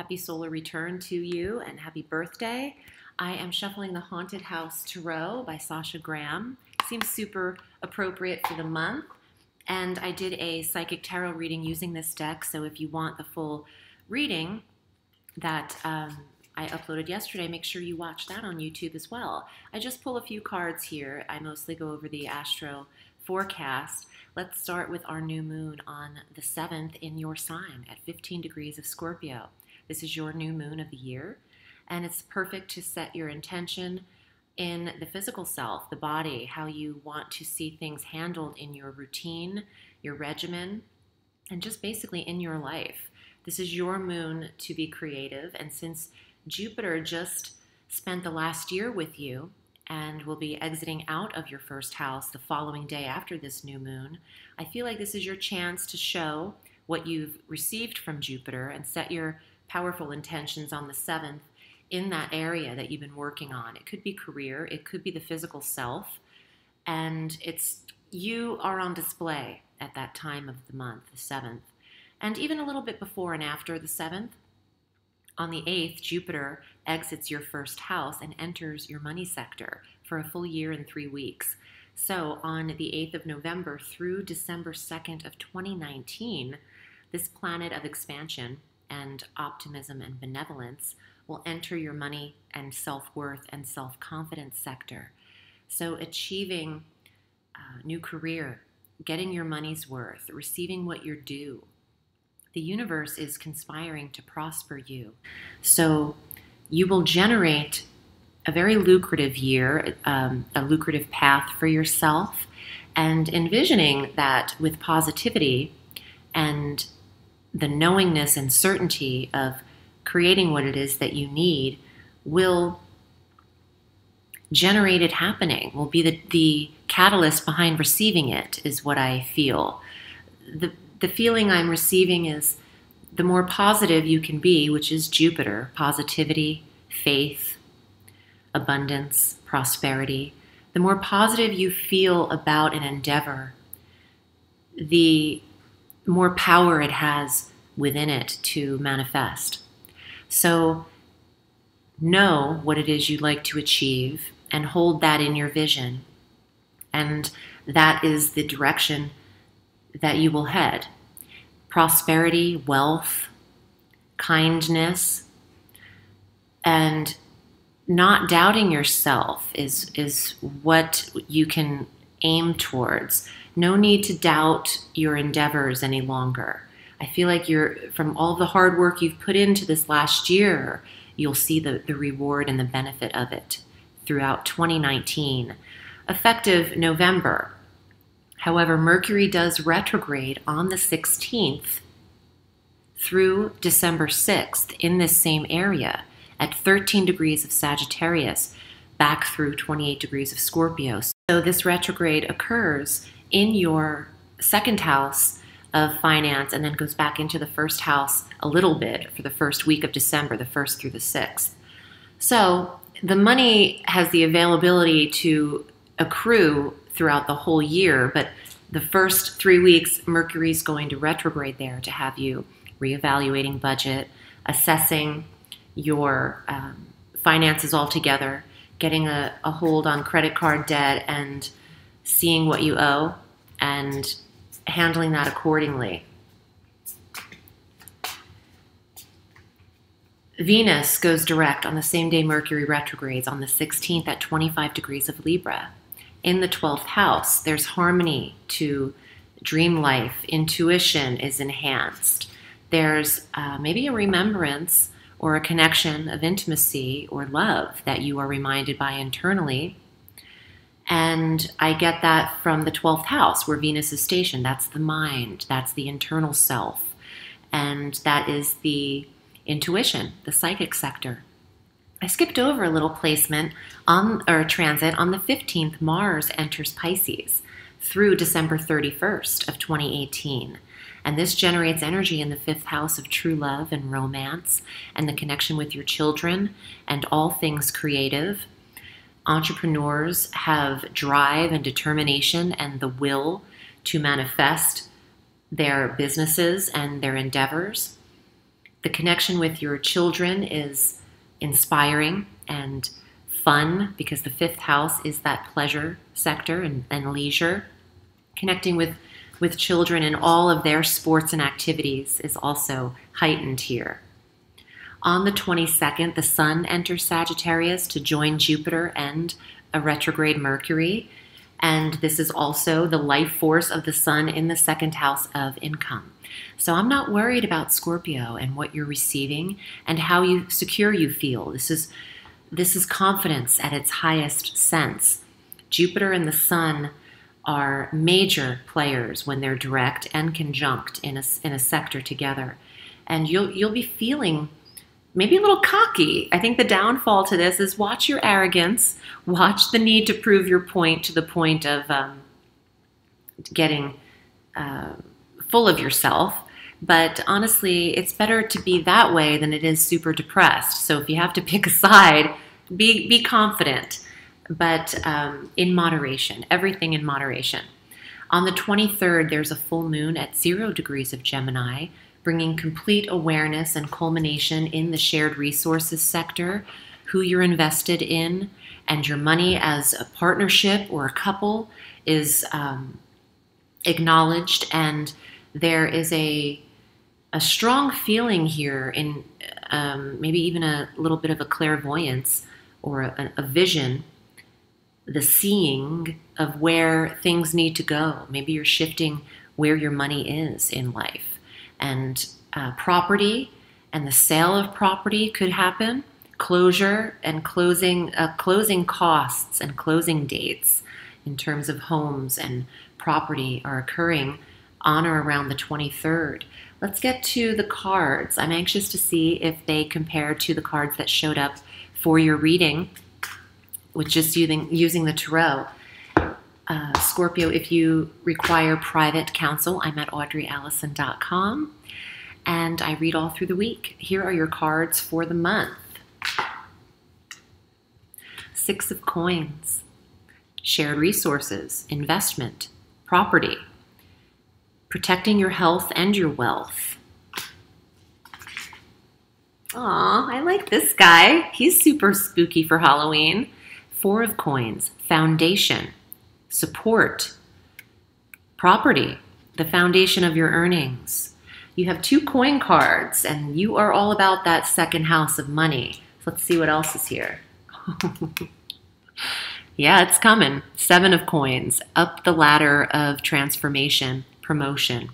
Happy solar return to you and happy birthday. I am shuffling the Haunted House Tarot by Sasha Graham. Seems super appropriate for the month. And I did a psychic tarot reading using this deck, so if you want the full reading that I uploaded yesterday, make sure you watch that on YouTube as well. I just pull a few cards here. I mostly go over the astro forecast. Let's start with our new moon on the 7th in your sign at 15 degrees of Scorpio. This is your new moon of the year, and it's perfect to set your intention in the physical self, the body, how you want to see things handled in your routine, your regimen, and just basically in your life. This is your moon to be creative, and since Jupiter just spent the last year with you and will be exiting out of your first house the following day after this new moon, I feel like this is your chance to show what you've received from Jupiter and set your powerful intentions on the 7th in that area that you've been working on. It could be career, it could be the physical self, and you are on display at that time of the month, the 7th. And even a little bit before and after the 7th, on the 8th, Jupiter exits your first house and enters your money sector for a full year and 3 weeks. So on the 8th of November through December 2nd of 2019, this planet of expansion and optimism and benevolence will enter your money and self-worth and self-confidence sector. So achieving a new career, getting your money's worth, receiving what you're due. The universe is conspiring to prosper you. So you will generate a very lucrative year, a lucrative path for yourself, and envisioning that with positivity and the knowingness and certainty of creating what it is that you need will generate it happening, will be the catalyst behind receiving it, is what I feel. The feeling I'm receiving is the more positive you can be, which is Jupiter, positivity, faith, abundance, prosperity. The more positive you feel about an endeavor, the more power it has within it to manifest. So know what it is you'd like to achieve and hold that in your vision. And that is the direction that you will head. Prosperity, wealth, kindness, and not doubting yourself is what you can aim towards. No need to doubt your endeavors any longer. I feel like from all the hard work you've put into this last year, you'll see the reward and the benefit of it throughout 2019. Effective November. However, Mercury does retrograde on the 16th through December 6th in this same area at 13 degrees of Sagittarius, back through 28 degrees of Scorpio. So this retrograde occurs in your second house of finance and then goes back into the first house a little bit for the first week of December, the 1st through the 6th. So the money has the availability to accrue throughout the whole year, but the first 3 weeks, Mercury's going to retrograde there to have you reevaluating budget, assessing your finances altogether, getting a hold on credit card debt and seeing what you owe and handling that accordingly. Venus goes direct on the same day Mercury retrogrades on the 16th at 25 degrees of Libra. In the 12th house, there's harmony to dream life. Intuition is enhanced. There's maybe a remembrance or a connection of intimacy or love that you are reminded by internally. And I get that from the 12th house where Venus is stationed. That's the mind, that's the internal self. And that is the intuition, the psychic sector. I skipped over a little placement or transit. On the 15th, Mars enters Pisces through December 31st of 2018. And this generates energy in the 5th house of true love and romance and the connection with your children and all things creative. Entrepreneurs have drive and determination and the will to manifest their businesses and their endeavors. The connection with your children is inspiring and fun because the 5th house is that pleasure sector and leisure. Connecting with children and all of their sports and activities is also heightened here. On the 22nd, the Sun enters Sagittarius to join Jupiter and a retrograde Mercury. And this is also the life force of the Sun in the 2nd house of income. So I'm not worried about Scorpio and what you're receiving and how secure you feel. This is confidence at its highest sense. Jupiter and the Sun are major players when they're direct and conjunct in a sector together. And you'll be feeling maybe a little cocky. I think the downfall to this is watch your arrogance, watch the need to prove your point to the point of getting full of yourself. But honestly, it's better to be that way than it is super depressed. So if you have to pick a side, be confident, but in moderation, everything in moderation. On the 23rd, there's a full moon at 0 degrees of Gemini, bringing complete awareness and culmination in the shared resources sector, who you're invested in, and your money as a partnership or a couple is acknowledged, and there is a strong feeling here in maybe even a little bit of a clairvoyance or a vision, the seeing of where things need to go. Maybe you're shifting where your money is in life. And property and the sale of property could happen. Closure and closing costs and closing dates in terms of homes and property are occurring on or around the 23rd. Let's get to the cards. I'm anxious to see if they compare to the cards that showed up for your reading, with just using the tarot. Scorpio, if you require private counsel, I'm at audreyalison.com, and I read all through the week. Here are your cards for the month. 6 of Coins, shared resources, investment, property, protecting your health and your wealth. Aw, I like this guy. He's super spooky for Halloween. 4 of Coins, foundation, support, property, the foundation of your earnings. You have 2 coin cards, and you are all about that 2nd house of money. So let's see what else is here. Yeah, it's coming. 7 of Coins, up the ladder of transformation, promotion,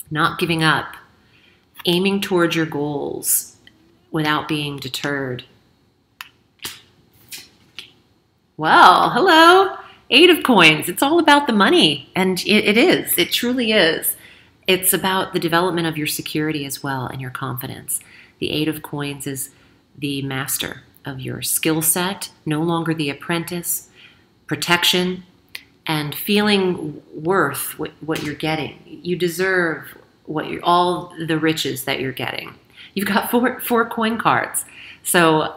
not giving up, aiming towards your goals without being deterred. Well, hello. 8 of Coins. It's all about the money, and it is. It truly is. It's about the development of your security as well and your confidence. The 8 of Coins is the master of your skill set, no longer the apprentice, protection, and feeling worth what you're getting. You deserve all the riches that you're getting. You've got four coin cards. So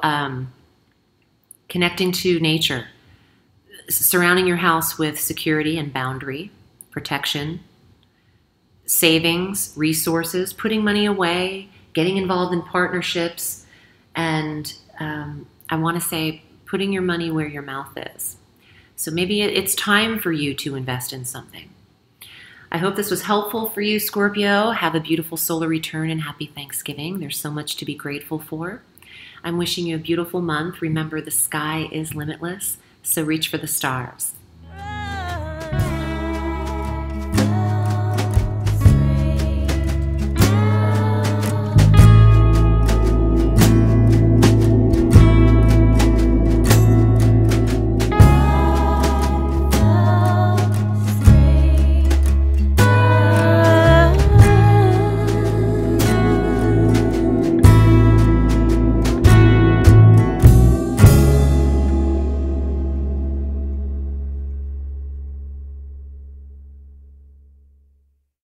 connecting to nature, surrounding your house with security and boundary, protection, savings, resources, putting money away, getting involved in partnerships, and I want to say putting your money where your mouth is. So maybe it's time for you to invest in something. I hope this was helpful for you, Scorpio. Have a beautiful solar return and happy Thanksgiving. There's so much to be grateful for. I'm wishing you a beautiful month. Remember, the sky is limitless, so reach for the stars.